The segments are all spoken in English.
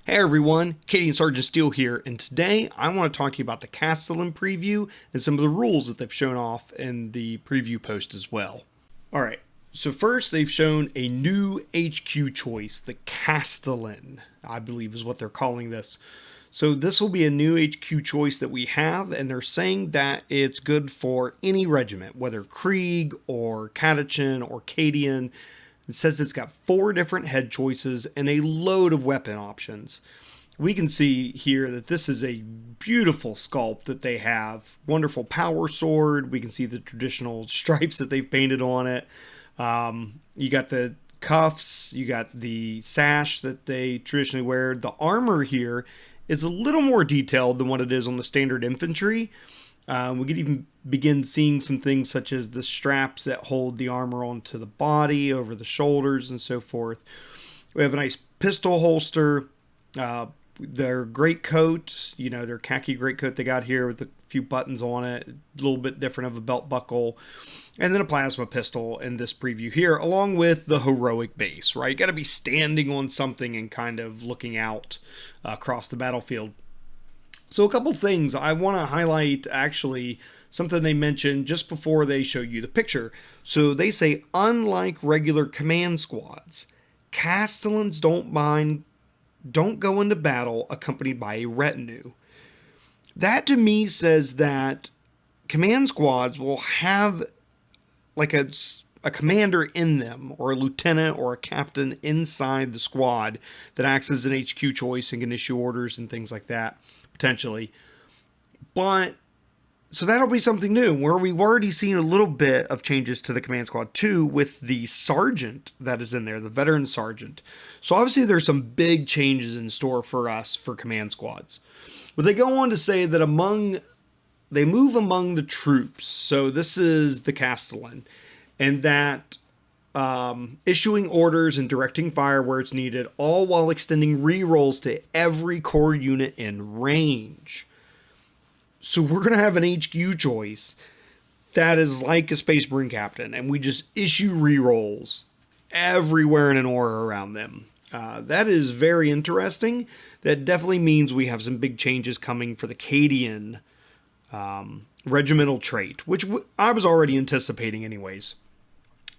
Hey everyone, Cadian Sergeant Steele here, and today I want to talk to you about the Castellan preview and some of the rules that they've shown off in the preview post as well. Alright, so first they've shown a new HQ choice, the Castellan, I believe is what they're calling this. So this will be a new HQ choice that we have, and they're saying that it's good for any regiment, whether Krieg or Cadian or Cadian. It says it's got 4 different head choices and a load of weapon options. We can see here that this is a beautiful sculpt that they have. Wonderful power sword. We can see the traditional stripes that they've painted on it. You got the cuffs. You got the sash that they traditionally wear. The armor here is a little more detailed than what it is on the standard infantry. We could even begin seeing some things such as the straps that hold the armor onto the body, over the shoulders, and so forth. We have a nice pistol holster. Their greatcoat, their khaki greatcoat they got here with a few buttons on it, a little bit different of a belt buckle, and then a plasma pistol in this preview here, along with the heroic base, right? You got to be standing on something and kind of looking out across the battlefield. So a couple things I want to highlight, actually, something they mentioned just before they show you the picture. So they say, unlike regular command squads, Castellans don't go into battle accompanied by a retinue. That to me says that command squads will have like a commander in them, or a lieutenant or a captain inside the squad that acts as an HQ choice and can issue orders and things like that, potentially. But so that'll be something new, where we've already seen a little bit of changes to the command squad too, with the sergeant that is in there, the veteran sergeant. So obviously there's some big changes in store for us for command squads. But they go on to say that they move among the troops. So this is the Castellan, and that issuing orders and directing fire where it's needed, all while extending rerolls to every core unit in range. So we're going to have an HQ choice that is like a Space Marine Captain, and we just issue rerolls everywhere in an aura around them. That is very interesting. That definitely means we have some big changes coming for the Cadian regimental trait, which I was already anticipating anyways.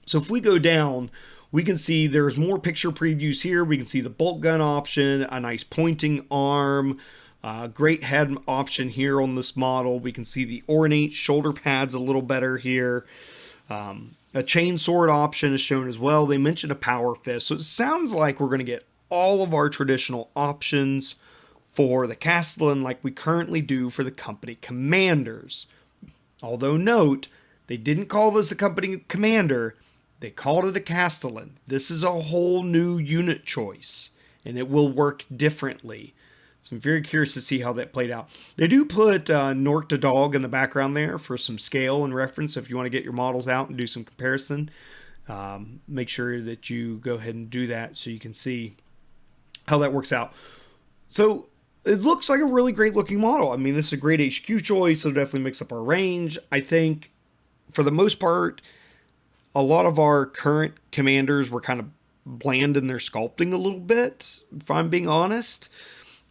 So if we go down, we can see there's more picture previews here. We can see the bolt gun option, a nice pointing arm, great head option here on this model. We can see the ornate shoulder pads a little better here. A chain sword option is shown as well. They mentioned a power fist. So it sounds like we're going to get all of our traditional options for the Castellan like we currently do for the company commanders. Although note, they didn't call this a company commander. They called it a Castellan. This is a whole new unit choice, and it will work differently. So I'm very curious to see how that played out. They do put Nork the dog in the background there for some scale and reference. If you want to get your models out and do some comparison, make sure that you go ahead and do that so you can see how that works out. So it looks like a really great looking model. I mean, this is a great HQ choice. It'll definitely mix up our range. I think for the most part, a lot of our current commanders were kind of bland in their sculpting a little bit, if I'm being honest.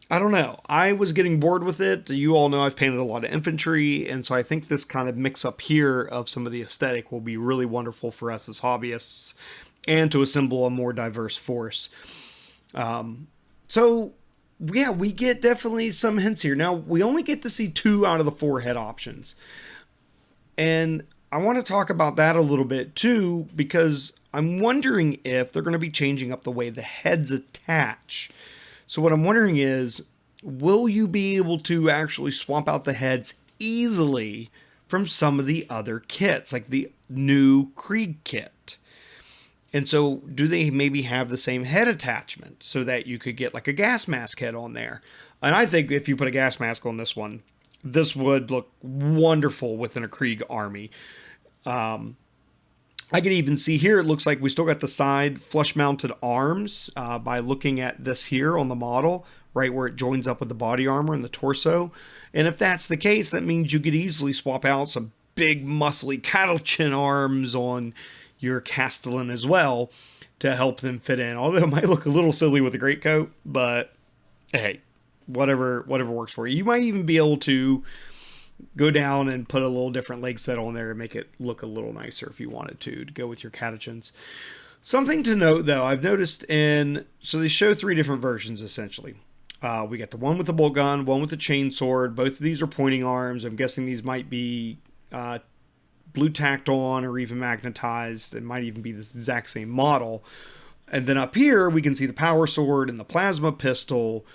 I don't know. I was getting bored with it. You all know I've painted a lot of infantry, and so I think this kind of mix up here of some of the aesthetic will be really wonderful for us as hobbyists and to assemble a more diverse force. So yeah, we get definitely some hints here. Now, we only get to see 2 out of the 4 head options. And I want to talk about that a little bit too, because I'm wondering if they're going to be changing up the way the heads attach. So what I'm wondering is, will you be able to actually swap out the heads easily from some of the other kits, like the new Krieg kit? And so do they maybe have the same head attachment so that you could get like a gas mask head on there? And I think if you put a gas mask on this one, this would look wonderful within a Krieg army. I could even see here, it looks like we still got the side flush mounted arms by looking at this here on the model, right where it joins up with the body armor and the torso. And if that's the case, that means you could easily swap out some big muscly cattle chin arms on your Castellan as well to help them fit in. Although it might look a little silly with a greatcoat, but hey, whatever works for you. You might even be able to go down and put a little different leg set on there and make it look a little nicer if you wanted to go with your Catechins. Something to note, though, I've noticed so they show 3 different versions, essentially. We got the one with the bolt gun, one with the chainsword. Both of these are pointing arms. I'm guessing these might be blue tacked on or even magnetized. It might even be the exact same model. And then up here, we can see the power sword and the plasma pistol.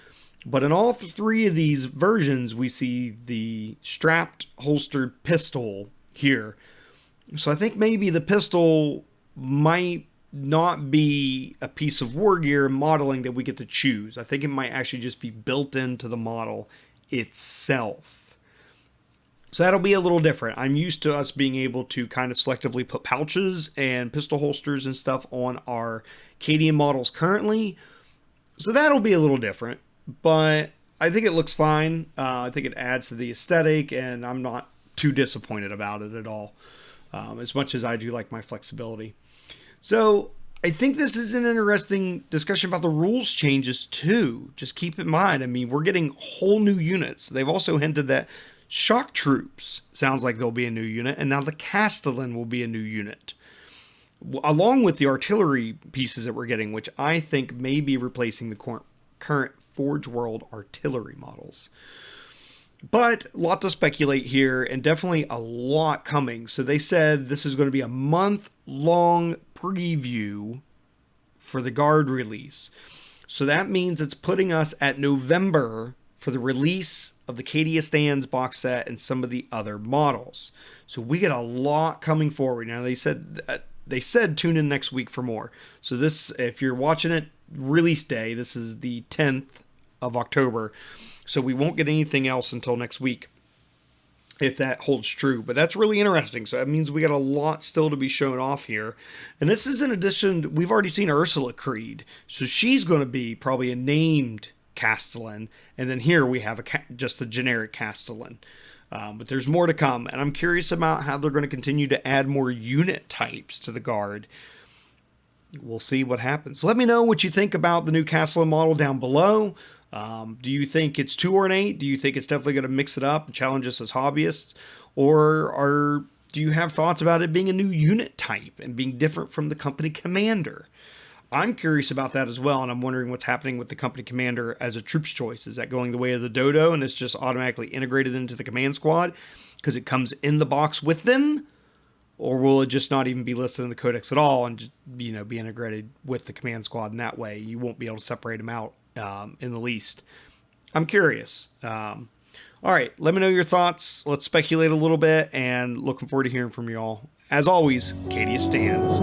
But in all 3 of these versions, we see the strapped, holstered pistol here. So I think maybe the pistol might not be a piece of war gear modeling that we get to choose. I think it might actually just be built into the model itself. So that'll be a little different. I'm used to us being able to kind of selectively put pouches and pistol holsters and stuff on our Cadian models currently. So that'll be a little different, but I think it looks fine. I think it adds to the aesthetic, and I'm not too disappointed about it at all, as much as I do like my flexibility. So I think this is an interesting discussion about the rules changes too. Just keep in mind, I mean, we're getting whole new units. They've also hinted that shock troops sounds like they'll be a new unit, and now the Castellan will be a new unit, along with the artillery pieces that we're getting, which I think may be replacing the current Forge World artillery models. But a lot to speculate here, and definitely a lot coming. So they said this is going to be a month-long preview for the Guard release. So that means it's putting us at November for the release of the Castellan's box set and some of the other models. So we get a lot coming forward. Now they said tune in next week for more. So this, if you're watching it release day, this is the 10th of October. So we won't get anything else until next week, if that holds true. But that's really interesting. So that means we got a lot still to be shown off here. And this is in addition, we've already seen Ursula Creed. So she's going to be probably a named Castellan. And then here we have just a generic Castellan. But there's more to come. And I'm curious about how they're going to continue to add more unit types to the Guard. We'll see what happens. Let me know what you think about the new Castellan model down below. Do you think it's too ornate? Do you think it's definitely going to mix it up and challenge us as hobbyists? Or do you have thoughts about it being a new unit type and being different from the company commander? I'm curious about that as well, and I'm wondering what's happening with the company commander as a troops choice. Is that going the way of the dodo and it's just automatically integrated into the command squad because it comes in the box with them? Or will it just not even be listed in the codex at all and just, be integrated with the command squad in that way? You won't be able to separate them out in the least. I'm curious. All right, let me know your thoughts. Let's speculate a little bit, and looking forward to hearing from you all. As always, Cadia stands.